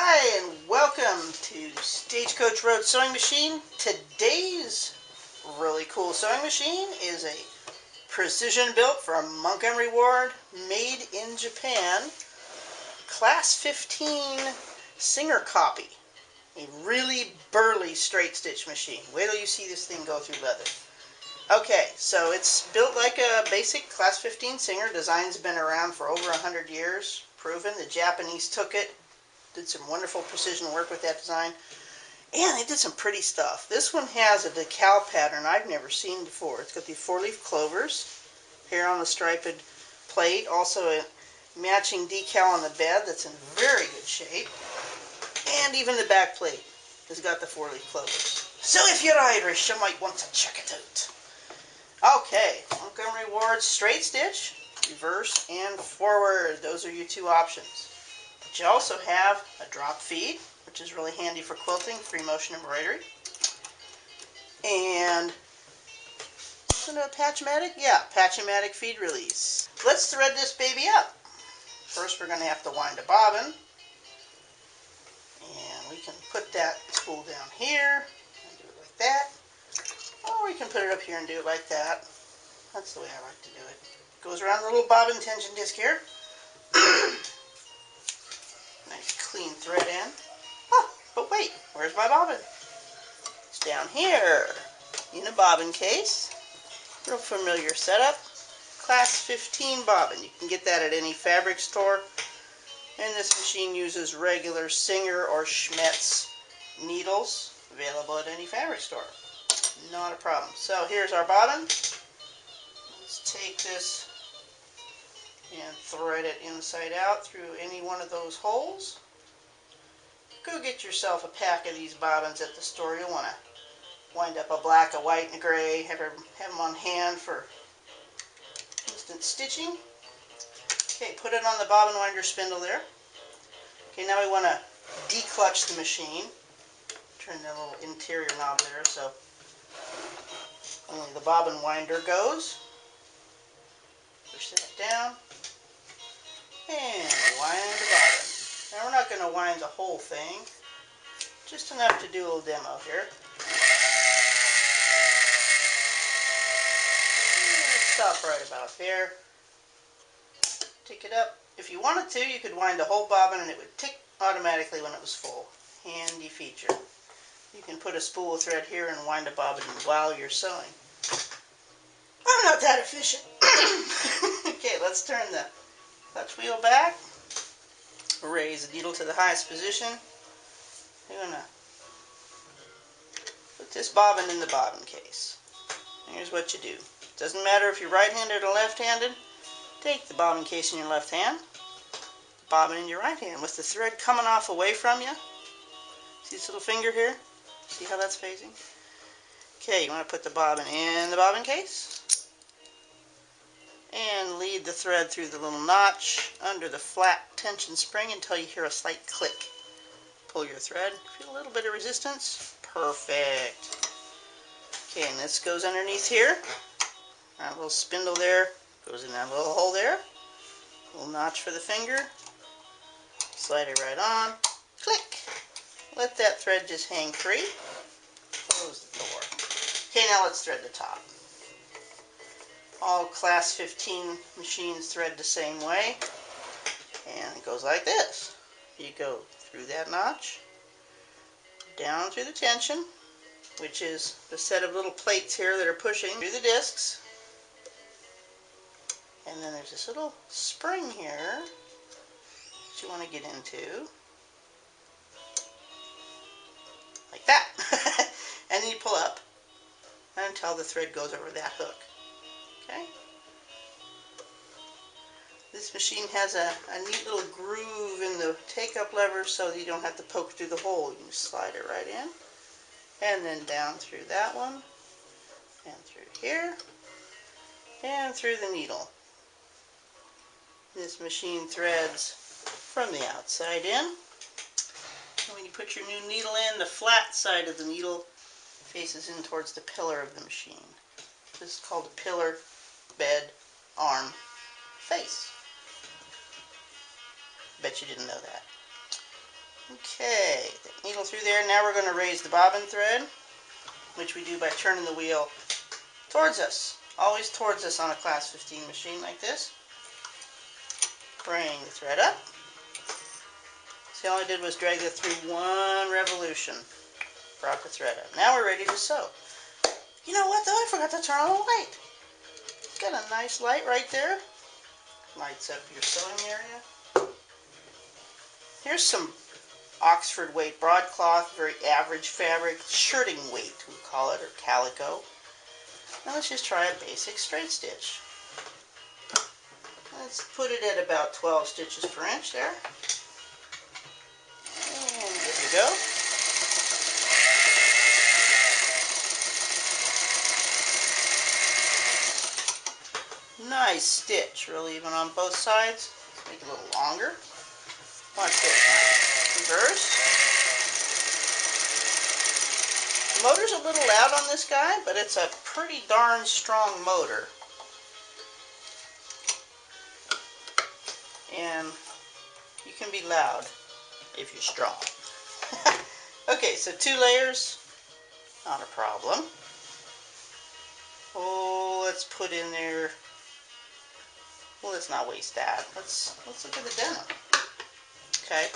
Hi, and welcome to Stagecoach Road Sewing Machine. Today's really cool sewing machine is a precision built from Montgomery Ward, made in Japan, class 15 Singer copy. A really burly straight stitch machine. Wait till you see this thing go through leather. Okay, so it's built like a basic class 15 Singer. Design's been around for over 100 years, proven. The Japanese took it, did some wonderful precision work with that design, and they did some pretty stuff. This one has a decal pattern I've never seen before. It's got the 4-leaf clovers here on the striped plate, also a matching decal on the bed that's in very good shape, and even the back plate has got the 4-leaf clovers. So if you're Irish, you might want to check it out. Okay, Montgomery Wards straight stitch, reverse and forward. Those are your two options. But you also have a drop feed, which is really handy for quilting, free motion embroidery. And isn't it a patch-matic? Yeah, patch-matic feed release. Let's thread this baby up. First we're going to have to wind a bobbin. And we can put that spool down here and do it like that. Or we can put it up here and do it like that. That's the way I like to do it. Goes around the little bobbin tension disc here. Nice clean thread in. Oh, but wait, where's my bobbin? It's down here in a bobbin case. Real familiar setup. Class 15 bobbin. You can get that at any fabric store. And this machine uses regular Singer or Schmetz needles, available at any fabric store. Not a problem. So here's our bobbin. Let's take this and thread it inside out through any one of those holes. Go get yourself a pack of these bobbins at the store. You'll want to wind up a black, a white, and a gray. Have them on hand for instant stitching. Okay, put it on the bobbin winder spindle there. Okay, now we want to declutch the machine. Turn the little interior knob there so only the bobbin winder goes. Push that down. And wind the bobbin. Now we're not going to wind the whole thing. Just enough to do a little demo here. Stop right about there. Tick it up. If you wanted to, you could wind the whole bobbin and it would tick automatically when it was full. Handy feature. You can put a spool of thread here and wind a bobbin while you're sewing. I'm not that efficient. Okay, let's turn the clutch wheel back. Raise the needle to the highest position. You're going to put this bobbin in the bobbin case. Here's what you do. Doesn't matter if you're right-handed or left-handed. Take the bobbin case in your left hand, the bobbin in your right hand, with the thread coming off away from you. See this little finger here? See how that's facing? Okay, you want to put the bobbin in the bobbin case and lead the thread through the little notch under the flat tension spring until you hear a slight click. Pull your thread. Feel a little bit of resistance. Perfect. Okay, and this goes underneath here. That little spindle there goes in that little hole there. Little notch for the finger. Slide it right on. Click. Let that thread just hang free. Close the door. Okay, now let's thread the top. All class 15 machines thread the same way. And it goes like this. You go through that notch, down through the tension, which is the set of little plates here that are pushing through the discs. And then there's this little spring here that you want to get into. Like that. And then you pull up until the thread goes over that hook. Okay? This machine has a neat little groove in the take-up lever so that you don't have to poke through the hole. You can slide it right in. And then down through that one. And through here. And through the needle. This machine threads from the outside in. And when you put your new needle in, the flat side of the needle faces in towards the pillar of the machine. This is called a pillar, bed, arm, face. Bet you didn't know that. Okay, the needle through there. Now we're going to raise the bobbin thread, which we do by turning the wheel towards us. Always towards us on a class 15 machine like this. Bring the thread up. See, all I did was drag it through one revolution. Brought the thread up. Now we're ready to sew. You know what though? I forgot to turn on the light. Got a nice light right there. Lights up your sewing area. Here's some Oxford weight broadcloth, very average fabric, shirting weight we call it, or calico. Now let's just try a basic straight stitch. Let's put it at about 12 stitches per inch there. And good to go. Nice stitch, really even on both sides. Let's make it a little longer. Watch this now. Reverse. The motor's a little loud on this guy, but it's a pretty darn strong motor. And you can be loud if you're strong. Okay, so 2 layers, not a problem. Oh, let's put in there. Well, let's not waste that. Let's look at the denim. Okay,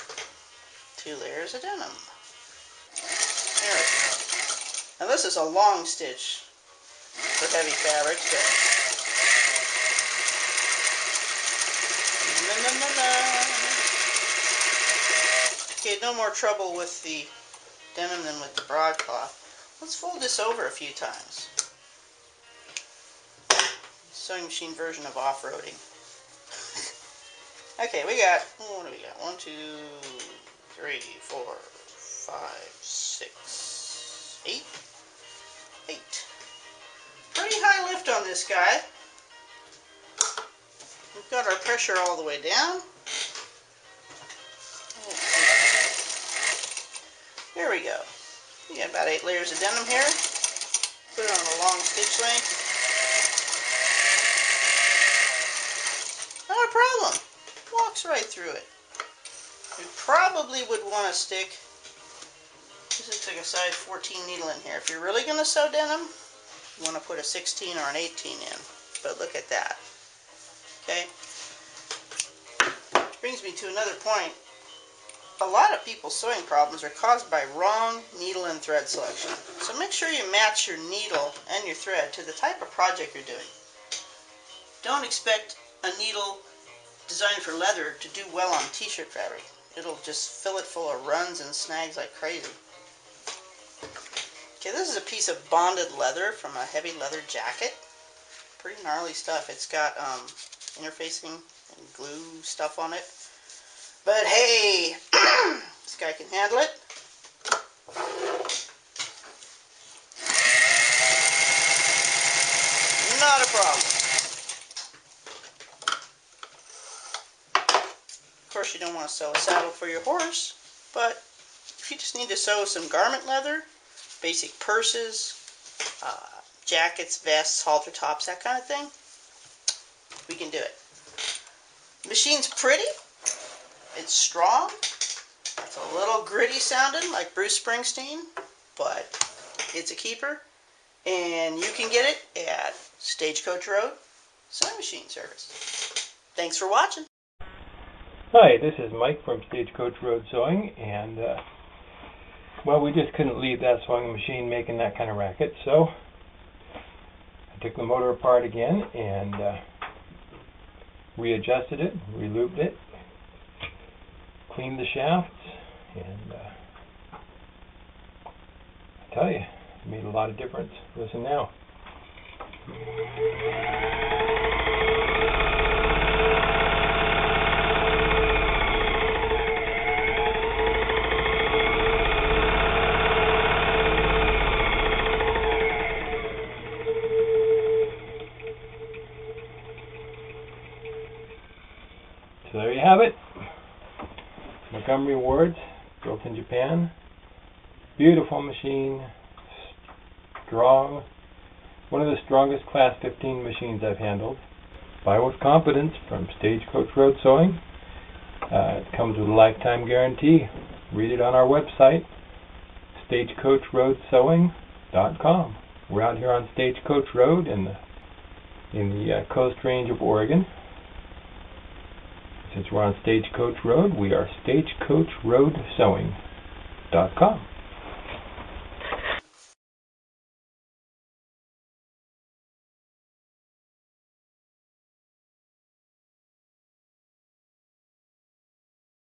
2 layers of denim. There we go. Now this is a long stitch for heavy fabrics, but okay, no more trouble with the denim than with the broadcloth. Let's fold this over a few times. Sewing machine version of off-roading. Okay, we got, what do we got? 1, 2, 3, 4, 5, 6, 8. 8. Pretty high lift on this guy. We've got our pressure all the way down. Here we go. We got about 8 layers of denim here. Put it on a long stitch length. Not a problem. Walks right through it. We probably would want to stick, this looks like a size 14 needle in here. If you're really going to sew denim, you want to put a 16 or an 18 in. But look at that. Okay? Which brings me to another point. A lot of people's sewing problems are caused by wrong needle and thread selection. So make sure you match your needle and your thread to the type of project you're doing. Don't expect a needle designed for leather to do well on t-shirt fabric. It'll just fill it full of runs and snags like crazy. Okay, this is a piece of bonded leather from a heavy leather jacket. Pretty gnarly stuff. It's got interfacing and glue stuff on it. But hey, this guy can handle it. Not a problem. Of course, you don't want to sew a saddle for your horse, but if you just need to sew some garment leather, basic purses, jackets, vests, halter tops, that kind of thing, we can do it. The machine's pretty. It's strong. It's a little gritty sounding, like Bruce Springsteen, but it's a keeper. And you can get it at Stagecoach Road Sewing Machine Service. Thanks for watching. Hi, this is Mike from Stagecoach Road Sewing, and well, we just couldn't leave that sewing machine making that kind of racket, so I took the motor apart again and readjusted it, re-looped it, cleaned the shafts, and I tell you, it made a lot of difference. Listen now. So there you have it. Montgomery Wards, built in Japan. Beautiful machine, strong. One of the strongest class 15 machines I've handled. Buy with confidence from Stagecoach Road Sewing. It comes with a lifetime guarantee. read it on our website, stagecoachroadsewing.com. We're out here on Stagecoach Road in the Coast Range of Oregon. Since we're on Stagecoach Road, we are stagecoachroadsewing.com.